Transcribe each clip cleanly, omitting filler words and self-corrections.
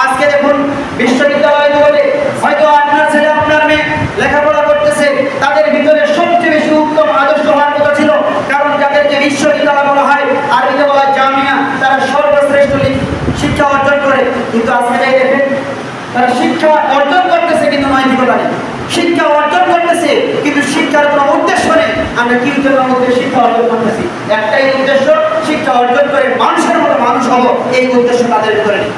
আজকে দেখুন বিশ্ববিদ্যালয়গুলোতে হয়তো আপনার ছেলে আপনার মেয়ে লেখাপড়া করতেছে, তাদের ভিতরে সবচেয়ে বেশি উত্তম আদর্শ হওয়ার কথা ছিল, কারণ যাদেরকে বিশ্ববিদ্যালয় বলা হয় আরবিতে বলা হয় জামিয়া, তারা সর্বশ্রেষ্ঠ শিক্ষা অর্জন করে। কিন্তু আজকে যাই দেখেন তারা শিক্ষা অর্জন করতেছে কিন্তু নৈতিকতা নেই, শিক্ষা অর্জন করতেছে কিন্তু শিক্ষার কোনো উদ্দেশ্য নেই। আমরা কি মধ্যে শিক্ষা অর্জন করতেছি? একটাই উদ্দেশ্য, শিক্ষা অর্জন করে মানুষের মতো মানুষ হবো, এই উদ্দেশ্য তাদের ভিতরে নেই।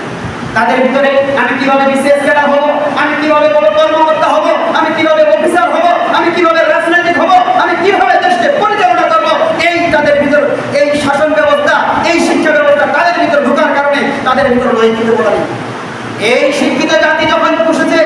তাদের ভিতরে আমি কিভাবে বিসিএস ক্যাডার হবো, আমি কিভাবে বড় কর্মকর্তা হবো, আমি কিভাবে অফিসার হবো, আমি কিভাবে রাজনৈতিক হবো, আমি কিভাবে দেশকে পরিচালনা করবো, এই তাদের ভিতর, এই শাসন ব্যবস্থা, এই শিক্ষা ব্যবস্থা তাদের ভিতর ঢোকার কারণে তাদের ভিতর নৈতিকতা নেই। এই শিক্ষিত জাতি যখন বসেছে,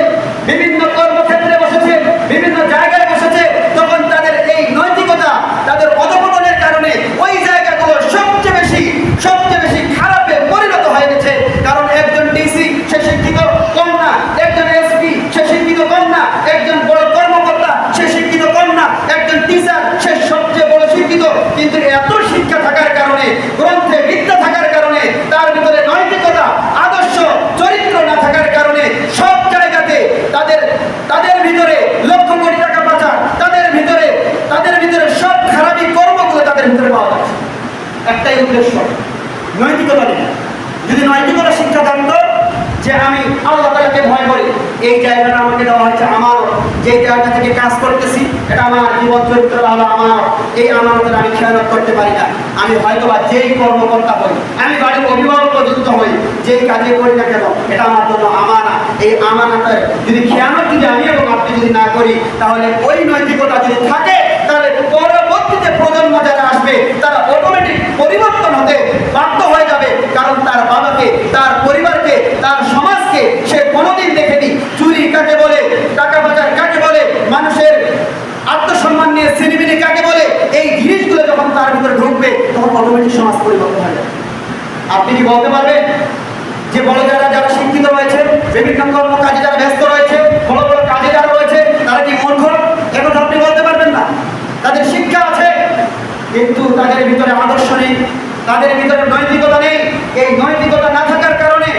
বিভিন্ন কর্মক্ষেত্রে বসেছে, বিভিন্ন জায়গায় বসেছে, তখন তাদের এই নৈতিকতা, তাদের অধঃপতনের কারণে ওই জায়গাগুলো সবচেয়ে বেশি খারাপে পরিণত হয়ে গেছে। কারণ একজন ডিসি সে শিক্ষিত কম না, একজন এসপি সে শিক্ষিত কম না, একজন বড় কর্মকর্তা সে শিক্ষিত কম না, একজন টিচার সে সবচেয়ে বড় শিক্ষিত। কিন্তু এত শিক্ষা থাকার কারণে, গ্রন্থে বিদ্যা থাকার কারণে, তার ভিতরে নৈতিকতা, আদর্শ, চরিত্র না থাকার কারণে সব জায়গাতে তাদের ভিতরে লক্ষ কোটি টাকা পাচার, তাদের ভিতরে সব খারাপি কর্মগুলো তাদের ভিতরে পাওয়া যাচ্ছে। একটাই উদ্দেশ্য, নৈতিকতা নেই। যদি নৈতিকতা শিক্ষা জানত যে আমি আল্লাহ তাআলাকে ভয় করি, এই জায়গাটা আমাকে দেওয়া হয়েছে আমার, যে জায়গা থেকে কাজ করতেছি এটা আমার জীবন চরিত্র হলো আমার, এই আমানতের আমি খেয়ানত করতে পারি না। আমি হয়তো বা যেই কর্মকর্তা হই, আমি বাড়ির অভিভাবক পর্যন্ত হই, যেই কাজে করি না কেন এটা আমার জন্য আমানা। এই আমানাতের যদি খেয়ানত যদি আমি এবং আপনি যদি না করি, তাহলে ওই নৈতিকতা যদি থাকে, তাহলে পরবর্তীতে প্রজন্ম যারা আসবে তারা অটোমেটিক পরিবর্তন হতে বাধ্য হয়ে যাবে। কারণ তার বাবাকে, তার পরিবারকে, তার সমাজকে সে কোনোদিন দেখেনি চুরি কাকে বলে, টাকা পাচার কাকে বলে, মানুষের আত্মসম্মান নিয়ে ছিনিমিনি কাকে বলে। এই জিনিসগুলো যখন তার ভিতরে ঢুকবে তখন অটোমেটিক সমাজ পরিবর্তন হয়ে যাবে। আপনি কি বলতে পারবেন যে বড় যারা শিক্ষিত রয়েছে, বিভিন্ন কর্মকাজে যারা ব্যস্ত রয়েছে, বড় বড় কাজে যারা রয়েছে, তারা কি মূর্খ? এখন আপনি বলতে পারবেন না। তাদের শিক্ষা আছে কিন্তু তাদের ভিতরে আদর্শ নেই, তাদের ভিতরে নৈতিকতা নেই। এই নৈতিকতা না থাকার কারণে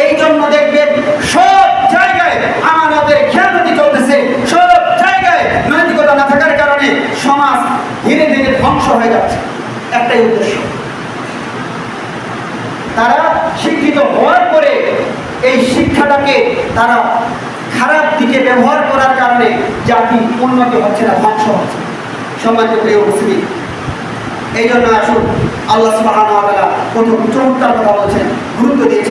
এই জন্য দেখবেন সব জায়গায় আমানতের খেয়ানতি চলতেছে, সব জায়গায় নৈতিকতা না থাকার কারণে সমাজ ধীরে ধীরে ধ্বংস হয়ে যাচ্ছে। একটাই উদ্দেশ্য, তারা শিক্ষিত হওয়ার পরে এই শিক্ষাটাকে তারা খারাপ দিকে ব্যবহার করার কারণে জাতি উন্নতি হচ্ছে না, ধ্বংস হচ্ছে। সম্মানিত প্রিয় উপস্থিতি, এই জন্য আসুন আল্লাহ সুবহানাহু ওয়া তাআলা কত চমৎকার কথা বলছেন, গুরুত্ব দিয়েছেন।